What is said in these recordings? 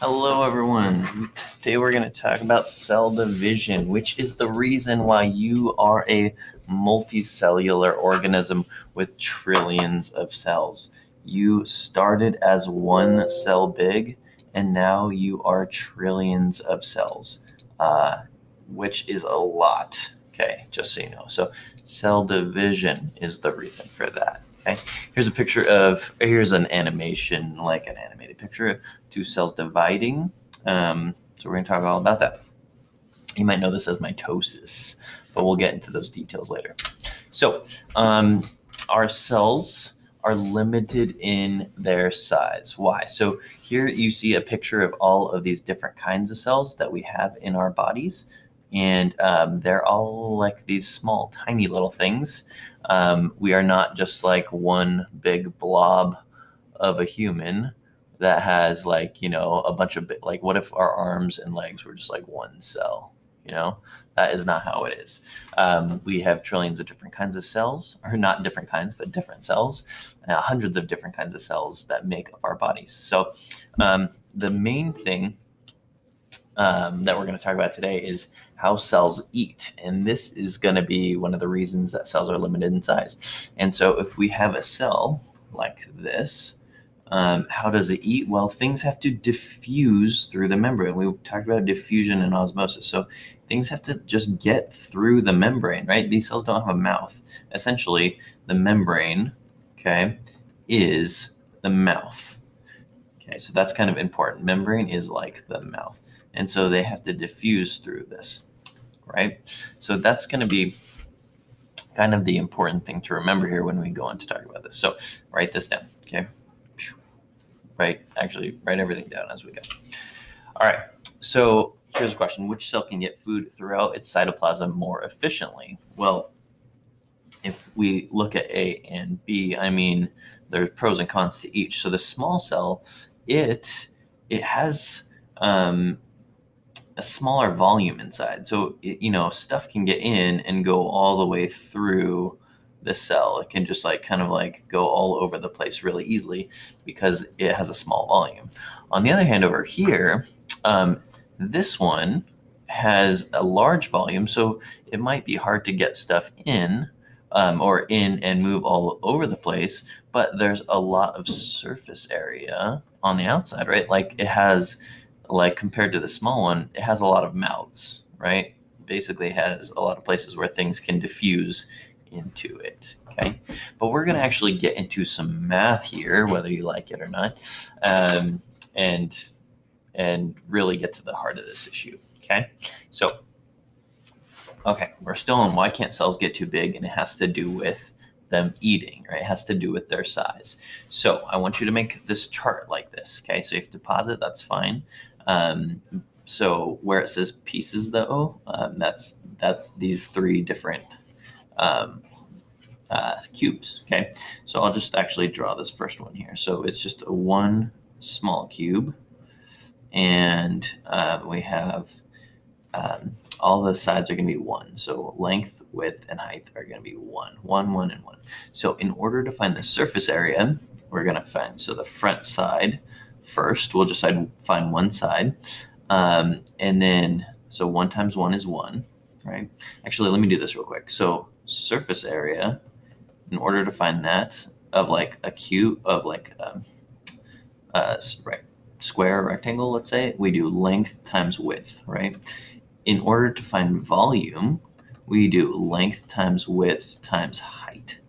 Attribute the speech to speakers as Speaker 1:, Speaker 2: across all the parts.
Speaker 1: Hello, everyone. Today we're going to talk about cell division, which is the reason why you are a multicellular organism with trillions of cells. You started as one cell big, and now you are trillions of cells, which is a lot. Okay, just so you know. So, cell division is the reason for that. Okay, here's an animation, like an animated picture of two cells dividing. So we're going to talk all about that. You might know this as mitosis, but we'll get into those details later. So our cells are limited in their size. Why? So here you see a picture of all of these different kinds of cells that we have in our bodies. And they're all like these small, tiny little things. We are not just like one big blob of a human that has a bunch of like, what if our arms and legs were just like one cell? That is not how it is. We have trillions of different kinds of cells, or not different kinds, but different cells, hundreds of different kinds of cells that make up our bodies. So the main thing that we're going to talk about today is how cells eat. And this is going to be one of the reasons that cells are limited in size. And so if we have a cell like this, how does it eat? Well, things have to diffuse through the membrane. We talked about diffusion and osmosis. So things have to just get through the membrane, right? These cells don't have a mouth. Essentially, the membrane, okay, is the mouth. Okay, so that's kind of important. Membrane is like the mouth. And so they have to diffuse through this, right? So that's going to be kind of the important thing to remember here when we go on to talk about this. So write this down, okay? Write everything down as we go. All right, so here's a question. Which cell can get food throughout its cytoplasm more efficiently? Well, if we look at A and B, I mean, there's pros and cons to each. So the small cell, it has a smaller volume inside. So, stuff can get in and go all the way through the cell. It can just kind of go all over the place really easily because it has a small volume. On the other hand, over here, this one has a large volume, so it might be hard to get stuff in or in and move all over the place, but there's a lot of surface area on the outside, right? Like it has, compared to the small one, it has a lot of mouths, right? Basically, it has a lot of places where things can diffuse into it. Okay, but we're going to actually get into some math here, whether you like it or not, and really get to the heart of this issue. Okay, so we're still on why can't cells get too big, and it has to do with them eating, right? It has to do with their size. So I want you to make this chart like this. Okay, so if deposit, that's fine. So where it says pieces, though, that's these three different cubes. Okay, so I'll just actually draw this first one here. So it's just a one small cube, and we have all the sides are going to be 1. So length, width, and height are going to be 1, 1, 1, and 1. So in order to find the surface area, we're going to find, so the front side first, we'll just find one side. And then, so 1 times 1 is 1, right? Actually, let me do this real quick. So surface area, in order to find that of like a cube of square or rectangle, let's say, we do length times width, right? In order to find volume, we do length times width times height.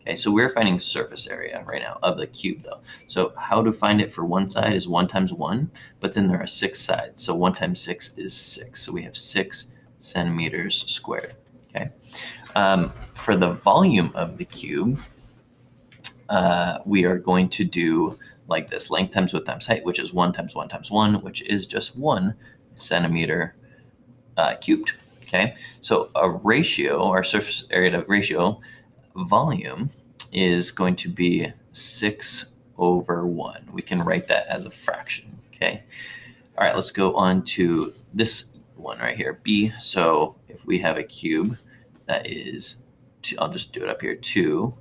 Speaker 1: Okay, so we're finding surface area right now of the cube, though. So how to find it for one side is 1 times 1, but then there are 6 sides. So 1 times 6 is 6. So we have 6 centimeters squared. Okay. For the volume of the cube, we are going to do like this: length times width times height, which is 1 times 1 times 1, which is just 1 centimeter cubed. Okay, so a ratio, our surface area to ratio, volume is going to be 6 over 1. We can write that as a fraction. Okay, all right, let's go on to this one right here, B. So if we have a cube that is, I'll just do it up here, 2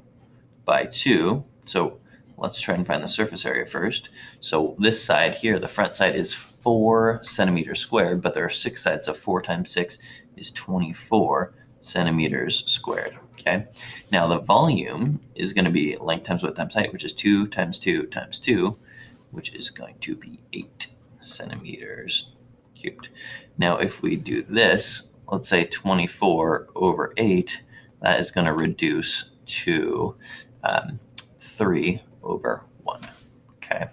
Speaker 1: by 2. So let's try and find the surface area first. So this side here, the front side, is 4 centimeters squared, but there are 6 sides, so 4 times 6 is 24 centimeters squared. Okay, now the volume is going to be length times width times height, which is 2 times 2 times 2, which is going to be 8 centimeters cubed. Now, if we do this, let's say 24 over 8, that is going to reduce to 3 over 1. Okay,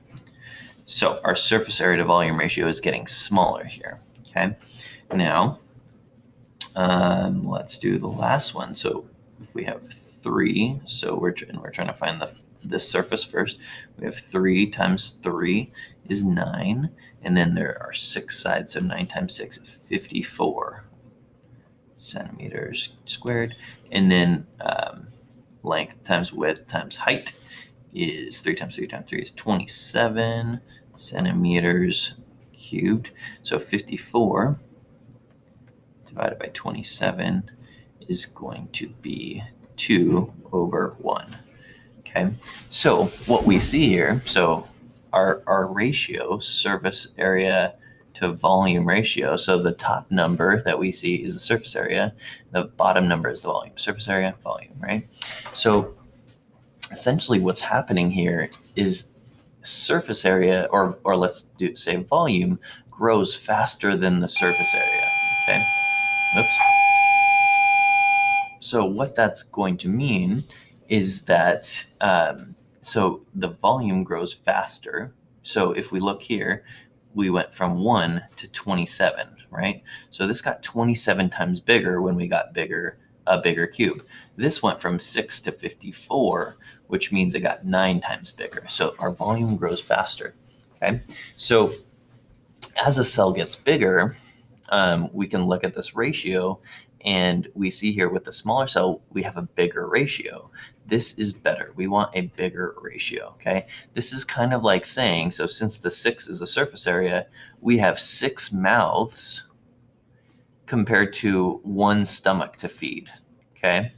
Speaker 1: so our surface area to volume ratio is getting smaller here. Okay, now let's do the last one. So if we have 3, so we're trying to find this surface first. We have 3 times 3 is 9, and then there are 6 sides, so 9 times 6 is 54 centimeters squared, and then length times width times height is 3 times 3 times 3 is 27 centimeters cubed. So 54 divided by 27 is going to be 2 over 1. Okay, so what we see here, so our ratio, surface area to volume ratio, so the top number that we see is the surface area, the bottom number is the volume, surface area, volume, right? So essentially what's happening here is surface area, or let's say volume, grows faster than the surface area, okay? Oops. So what that's going to mean is that, so the volume grows faster. So if we look here, we went from 1 to 27, right? So this got 27 times bigger when we got a bigger cube. This went from 6 to 54, which means it got 9 times bigger. So our volume grows faster, okay? So as a cell gets bigger, we can look at this ratio, and we see here with the smaller cell, we have a bigger ratio. This is better. We want a bigger ratio, okay? This is kind of like saying, so since the 6 is the surface area, we have 6 mouths compared to 1 stomach to feed, okay?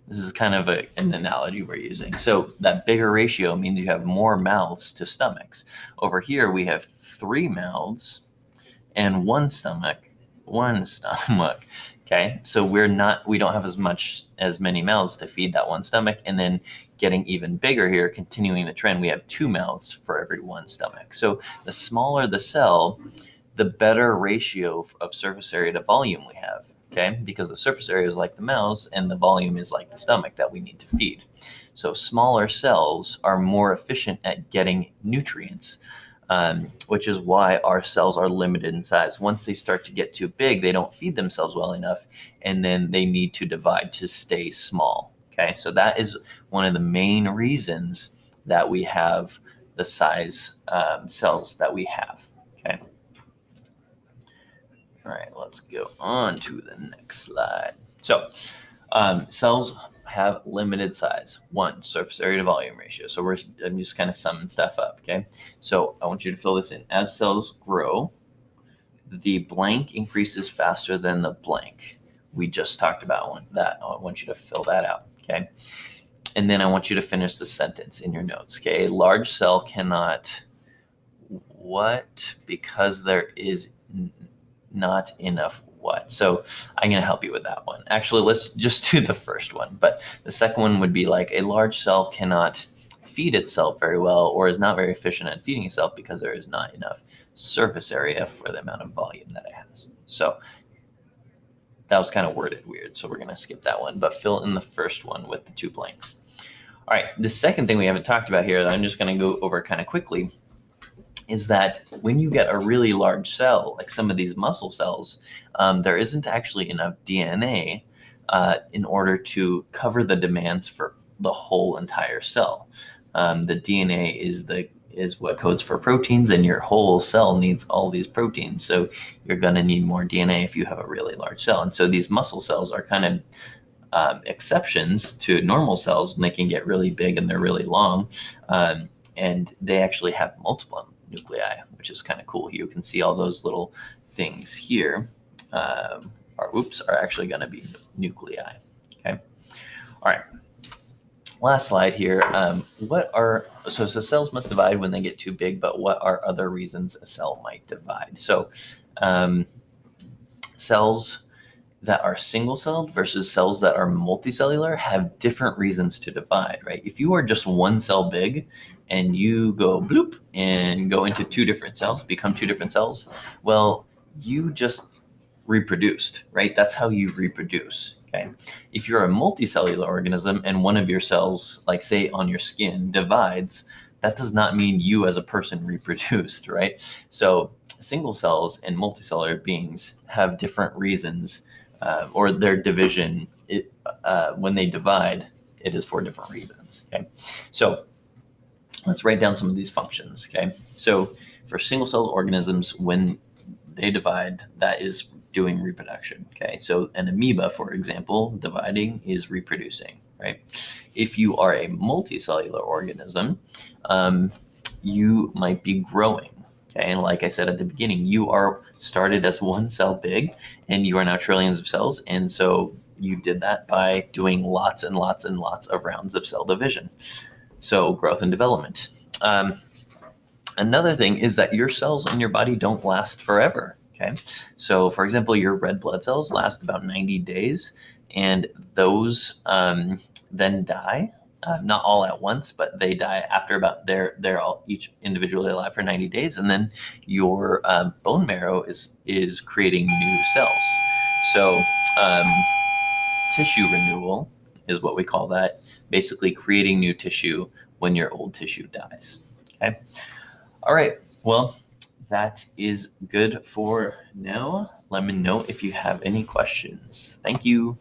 Speaker 1: This is kind of an analogy we're using. So that bigger ratio means you have more mouths to stomachs. Over here, we have 3 mouths and 1 stomach. Okay, so we don't have as many mouths to feed that 1 stomach, and then getting even bigger here, continuing the trend, we have 2 mouths for every 1 stomach. So the smaller the cell, the better ratio of surface area to volume we have, okay? Because the surface area is like the mouths and the volume is like the stomach that we need to feed. So smaller cells are more efficient at getting nutrients, which is why our cells are limited in size. Once they start to get too big, they don't feed themselves well enough, and then they need to divide to stay small. Okay, so that is one of the main reasons that we have the size cells that we have. Okay. All right, let's go on to the next slide. So cells have limited size. 1, surface area to volume ratio. So I'm just kind of summing stuff up, okay? So I want you to fill this in. As cells grow, the blank increases faster than the blank. We just talked about that. I want you to fill that out, okay? And then I want you to finish the sentence in your notes, okay? A large cell cannot what? Because there is not enough what? So I'm going to help you with that one. Actually, let's just do the first one. But the second one would be like a large cell cannot feed itself very well, or is not very efficient at feeding itself because there is not enough surface area for the amount of volume that it has. So that was kind of worded weird, so we're going to skip that one, but fill in the first one with the 2 blanks. All right, the second thing we haven't talked about here that I'm just going to go over kind of quickly is that when you get a really large cell, like some of these muscle cells, there isn't actually enough DNA in order to cover the demands for the whole entire cell. The DNA is what codes for proteins, and your whole cell needs all these proteins. So you're going to need more DNA if you have a really large cell. And so these muscle cells are kind of exceptions to normal cells, and they can get really big and they're really long. And they actually have multiple nuclei, which is kind of cool. You can see all those little things here are actually going to be nuclei. Okay. All right. last slide here. So cells must divide when they get too big, but what are other reasons a cell might divide? So cells that are single-celled versus cells that are multicellular have different reasons to divide, right? If you are just one cell big and you go bloop and go into two different cells, become two different cells, well, you just reproduced, right? That's how you reproduce, okay? If you're a multicellular organism and one of your cells, like say on your skin, divides, that does not mean you as a person reproduced, right? So single cells and multicellular beings have different reasons, or their division, when they divide, it is for different reasons, okay? So let's write down some of these functions, okay? So for single-celled organisms, when they divide, that is doing reproduction, okay? So an amoeba, for example, dividing is reproducing, right? If you are a multicellular organism, you might be growing, okay? And like I said at the beginning, you are started as one cell big, and you are now trillions of cells, and so you did that by doing lots and lots and lots of rounds of cell division. So growth and development. Another thing is that your cells in your body don't last forever. Okay. So, for example, your red blood cells last about 90 days, and those then die. Not all at once, but they die after about they're all each individually alive for 90 days, and then your bone marrow is creating new cells. So tissue renewal is what we call that. Basically, creating new tissue when your old tissue dies. Okay. All right. Well, that is good for now. Let me know if you have any questions. Thank you.